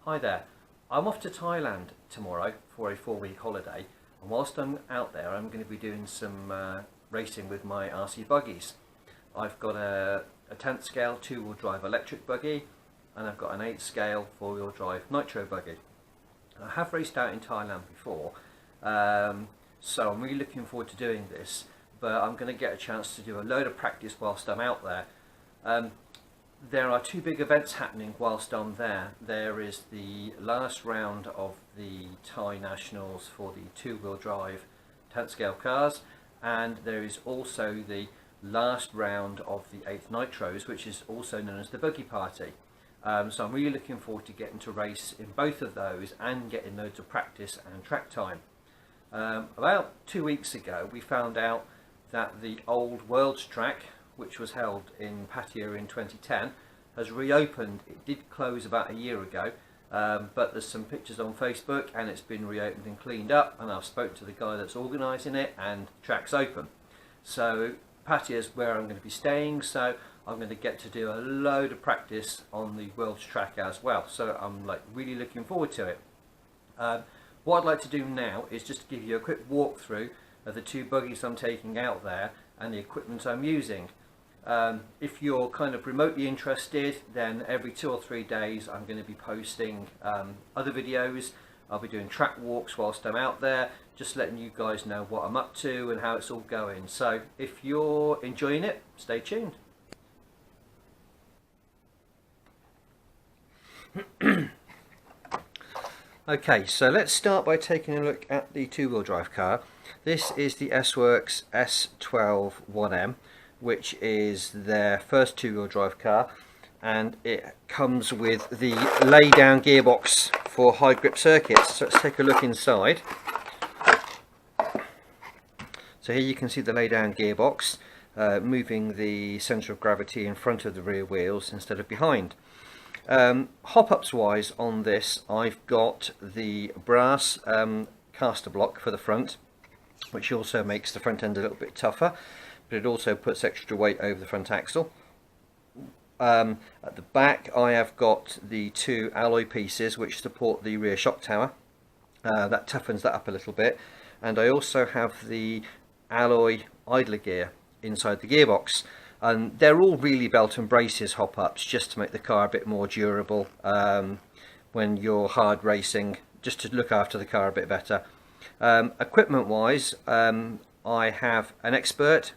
Hi there, I'm off to Thailand tomorrow for a 4-week holiday, and whilst I'm out there I'm going to be doing some racing with my RC buggies. I've got a 10th scale 2-wheel drive electric buggy, and I've got an 8th scale 4-wheel drive nitro buggy. I have raced out in Thailand before, so I'm really looking forward to doing this, but I'm going to get a chance to do a load of practice whilst I'm out there. There are two big events happening whilst I'm there. There is the last round of the Thai Nationals for the 2-wheel drive 10th scale cars, and there is also the last round of the 8th Nitros, which is also known as the Buggy Party. So I'm really looking forward to getting to race in both of those and getting loads of practice and track time. About 2 weeks ago we found out that the old Worlds track, which was held in Pattaya in 2010, has reopened. It did close about a year ago, but there's some pictures on Facebook and it's been reopened and cleaned up, and I've spoken to the guy that's organising it, and the track's open. So Pattaya is where I'm going to be staying, so I'm going to get to do a load of practice on the Worlds track as well, so I'm really looking forward to it. What I'd like to do now is just to give you a quick walkthrough of the two buggies I'm taking out there and the equipment I'm using. If you're kind of remotely interested, then every 2 or 3 days I'm going to be posting other videos. I'll be doing track walks whilst I'm out there, just letting you guys know what I'm up to and how it's all going. So if you're enjoying it, stay tuned. Okay, so let's start by taking a look at the 2-wheel drive car. This is the S-Works S12 1M, which is their first 2-wheel drive car, and it comes with the lay down gearbox for high grip circuits. So let's take a look inside. So here you can see the lay down gearbox, moving the centre of gravity in front of the rear wheels instead of behind. Hop-ups wise on this, I've got the brass caster block for the front, which also makes the front end a little bit tougher, but it also puts extra weight over the front axle. At the back I have got the 2 alloy pieces which support the rear shock tower. That toughens that up a little bit, and I also have the alloy idler gear inside the gearbox, and they're all really belt and braces hop-ups just to make the car a bit more durable when you're hard racing, just to look after the car a bit better. Equipment wise, I have an Expert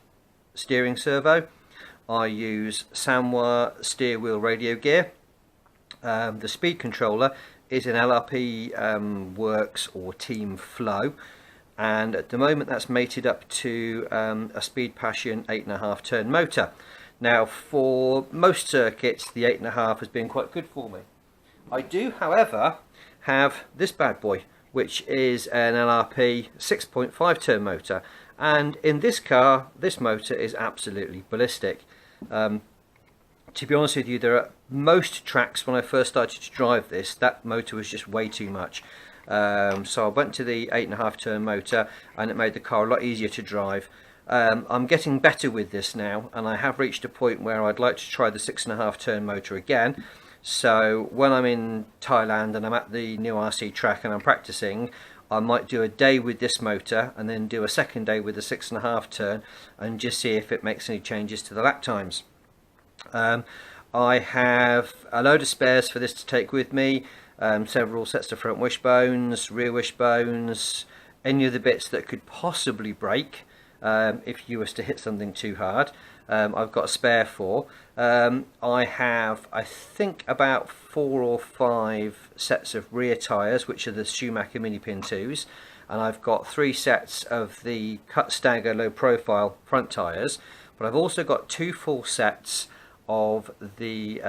steering servo. I use Sanwa steer wheel radio gear. The speed controller is an LRP Works or Team Flow, and at the moment that's mated up to a Speed Passion 8.5 turn motor. Now for most circuits the 8.5 has been quite good for me. I do however have this bad boy, which is an LRP 6.5 turn motor, and in this car this motor is absolutely ballistic. To be honest with you, there are most tracks when I first started to drive this, that motor was just way too much. So I went to the 8.5 turn motor and it made the car a lot easier to drive. I'm getting better with this now, and I have reached a point where I'd like to try the 6.5 turn motor again. So when I'm in Thailand and I'm at the new RC track and I'm practicing, I might do a day with this motor and then do a second day with the 6.5 turn and just see if it makes any changes to the lap times. I have a load of spares for this to take with me, several sets of front wishbones, rear wishbones, any of the bits that could possibly break if you was to hit something too hard. I've got a spare for. I have, I think, about 4 or 5 sets of rear tyres, which are the Schumacher mini pin 2s, and I've got 3 sets of the cut stagger low profile front tyres, but I've also got 2 full sets of the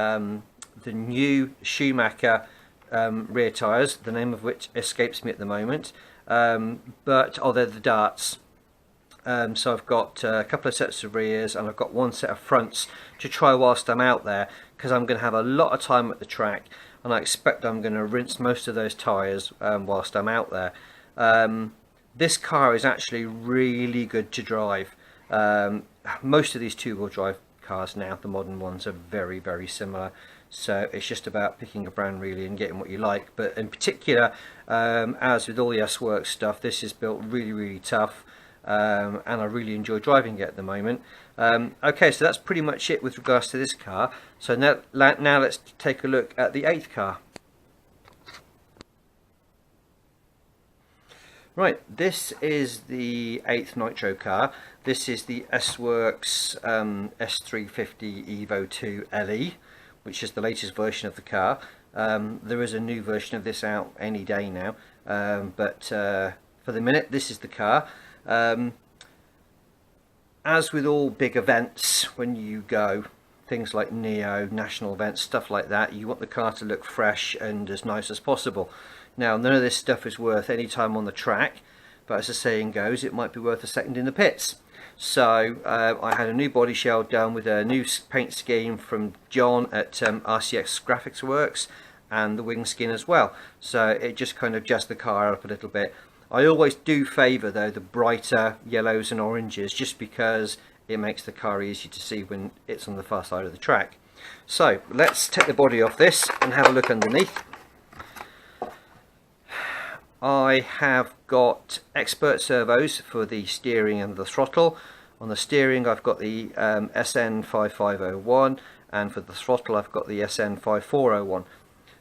new Schumacher rear tyres, the name of which escapes me at the moment, but they're the darts. So I've got a couple of sets of rears and I've got 1 set of fronts to try whilst I'm out there, because I'm going to have a lot of time at the track and I expect I'm going to rinse most of those tyres whilst I'm out there. This car is actually really good to drive. Most of these 2-wheel drive cars now, the modern ones, are very similar So it's just about picking a brand really and getting what you like. But in particular, as with all the S-Works stuff, this is built really tough, and I really enjoy driving it at the moment. Okay, so that's pretty much it with regards to this car. So now let's take a look at the 8th car. Right, this is the 8th Nitro car. This is the S-Works S350 Evo 2 LE, which is the latest version of the car. There is a new version of this out any day now, but for the minute, this is the car. As with all big events, when you go, things like Neo, national events, stuff like that, you want the car to look fresh and as nice as possible. Now, none of this stuff is worth any time on the track, but as the saying goes, it might be worth a second in the pits. So I had a new body shell done with a new paint scheme from John at RCX Graphics Works, and the wing skin as well. So it just kind of jazzed the car up a little bit. I always do favour though the brighter yellows and oranges, just because it makes the car easier to see when it's on the far side of the track. So let's take the body off this and have a look underneath. I have got expert servos for the steering and the throttle. On the steering I've got the SN5501, and for the throttle I've got the SN5401.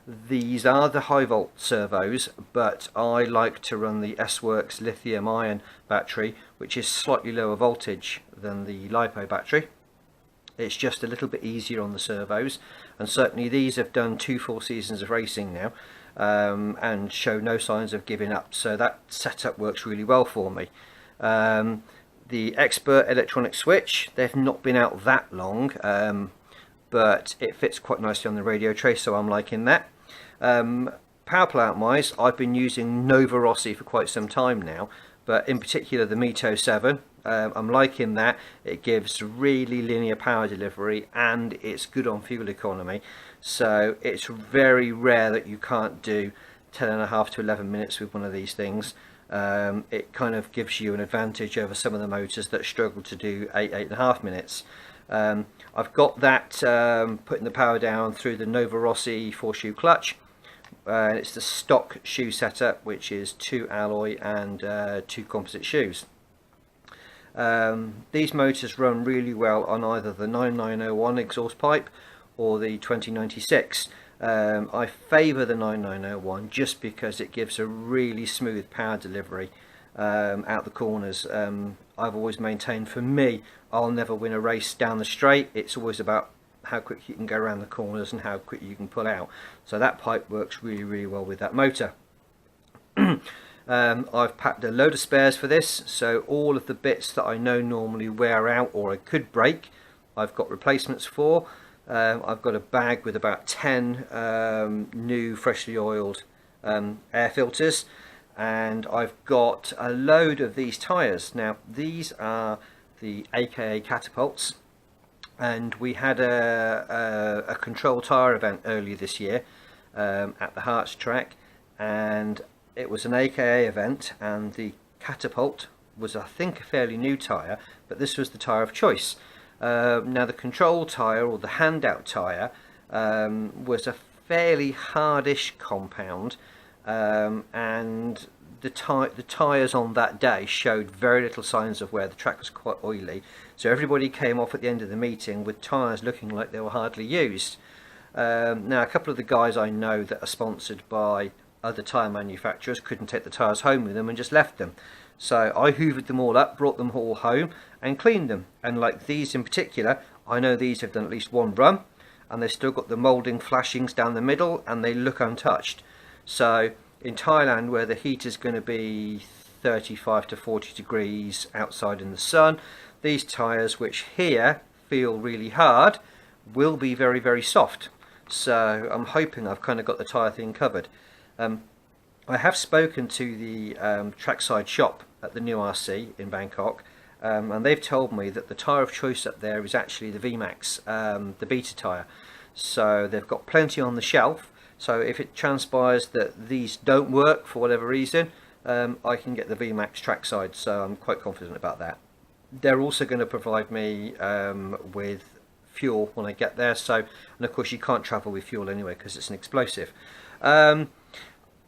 These are the high volt servos, but I like to run the S-Works lithium ion battery, which is slightly lower voltage than the LiPo battery. It's just a little bit easier on the servos, and certainly these have done 2 full seasons of racing now, and show no signs of giving up, so that setup works really well for me. The expert electronic switch, they've not been out that long, but it fits quite nicely on the radio tray, so I'm liking that. Power plant wise, I've been using Nova Rossi for quite some time now, but in particular the Mito 7. I'm liking that. It gives really linear power delivery, and it's good on fuel economy. So it's very rare that you can't do 10.5 to 11 minutes with one of these things. It kind of gives you an advantage over some of the motors that struggle to do 8.5 minutes. I've got that putting the power down through the Nova Rossi 4-shoe clutch. It's the stock shoe setup, which is 2 alloy and 2 composite shoes. These motors run really well on either the 9901 exhaust pipe or the 2096. I favour the 9901 just because it gives a really smooth power delivery out the corners. I've always maintained, for me, I'll never win a race down the straight. It's always about how quick you can go around the corners and how quick you can pull out. So that pipe works really well with that motor. I've packed a load of spares for this, so all of the bits that I know normally wear out or I could break, I've got replacements for. I've got a bag with about 10 new freshly oiled air filters, and I've got a load of these tyres. Now these are the AKA catapults, and we had a control tyre event earlier this year at the Hearts track, and it was an AKA event, and the catapult was, I think, a fairly new tyre, but this was the tyre of choice. Now the control tyre, or the handout tyre, was a fairly hardish compound, and the tyres on that day showed very little signs of wear. The track was quite oily, so everybody came off at the end of the meeting with tyres looking like they were hardly used. Now a couple of the guys I know that are sponsored by other tyre manufacturers couldn't take the tyres home with them and just left them. So I hoovered them all up, brought them all home and cleaned them. And like these in particular, I know these have done at least 1 run, and they've still got the moulding flashings down the middle, and they look untouched. So in Thailand, where the heat is going to be 35 to 40 degrees outside in the sun, these tyres, which here feel really hard, will be very soft. So I'm hoping I've kind of got the tyre thing covered. I have spoken to the trackside shop at the new RC in Bangkok, and they've told me that the tyre of choice up there is actually the VMAX, the beta tyre. So they've got plenty on the shelf, so if it transpires that these don't work for whatever reason, I can get the VMAX trackside, so I'm quite confident about that. They're also going to provide me with fuel when I get there. So, and of course you can't travel with fuel anyway because it's an explosive. I'm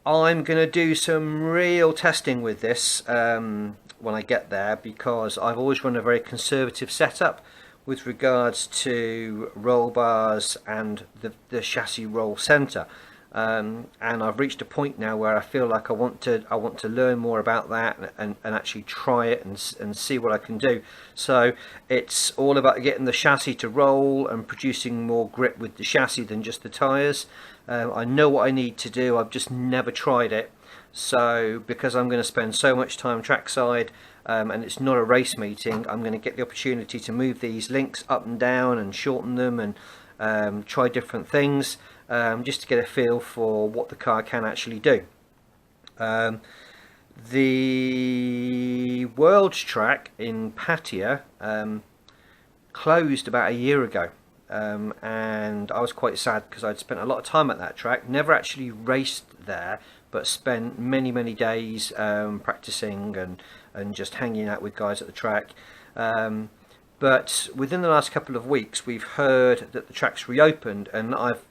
going to do some real testing with this when I get there, because I've always run a very conservative setup with regards to roll bars and the chassis roll centre. And I've reached a point now where I feel like I want to learn more about that and actually try it and see what I can do. So it's all about getting the chassis to roll and producing more grip with the chassis than just the tyres. I know what I need to do, I've just never tried it. So because I'm going to spend so much time trackside, and it's not a race meeting, I'm going to get the opportunity to move these links up and down and shorten them and try different things, just to get a feel for what the car can actually do. The World's Track in Pattaya closed about a year ago, and I was quite sad because I'd spent a lot of time at that track, never actually raced there, but spent many days practicing and just hanging out with guys at the track. But within the last couple of weeks we've heard that the track's reopened, and I've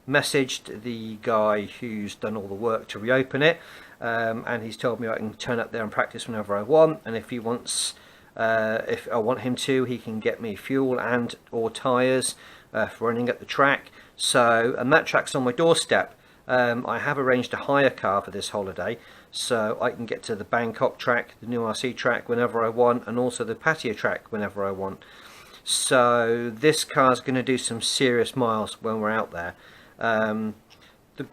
messaged the guy who's done all the work to reopen it, and he's told me I can turn up there and practice whenever I want, and if he wants, if I want him to, he can get me fuel and or tyres for running at the track. So, and that track's on my doorstep. I have arranged a hire car for this holiday, so I can get to the Bangkok track, the new RC track whenever I want, and also the Pattaya track whenever I want. So this car's going to do some serious miles when we're out there. The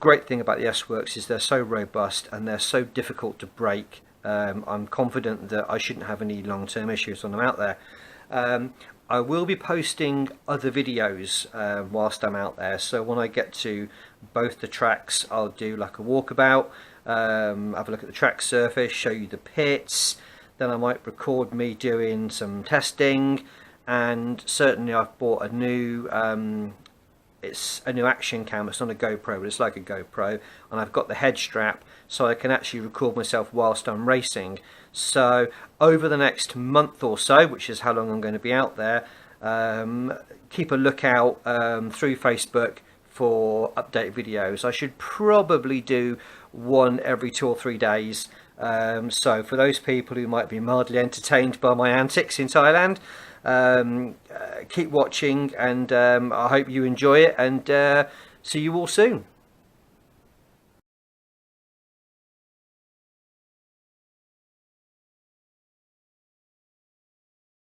great thing about the S-Works is they're so robust and they're so difficult to break. I'm confident that I shouldn't have any long-term issues when I'm out there. I will be posting other videos whilst I'm out there, so when I get to both the tracks I'll do like a walkabout, have a look at the track surface, show you the pits, then I might record me doing some testing, and certainly I've bought a new it's a new action cam. It's not a GoPro, but it's like a GoPro, and I've got the head strap so I can actually record myself whilst I'm racing. So over the next month or so, which is how long I'm going to be out there, keep a lookout through Facebook for update videos. I should probably do one every 2 or 3 days. So for those people who might be mildly entertained by my antics in Thailand, keep watching, and I hope you enjoy it, and see you all soon.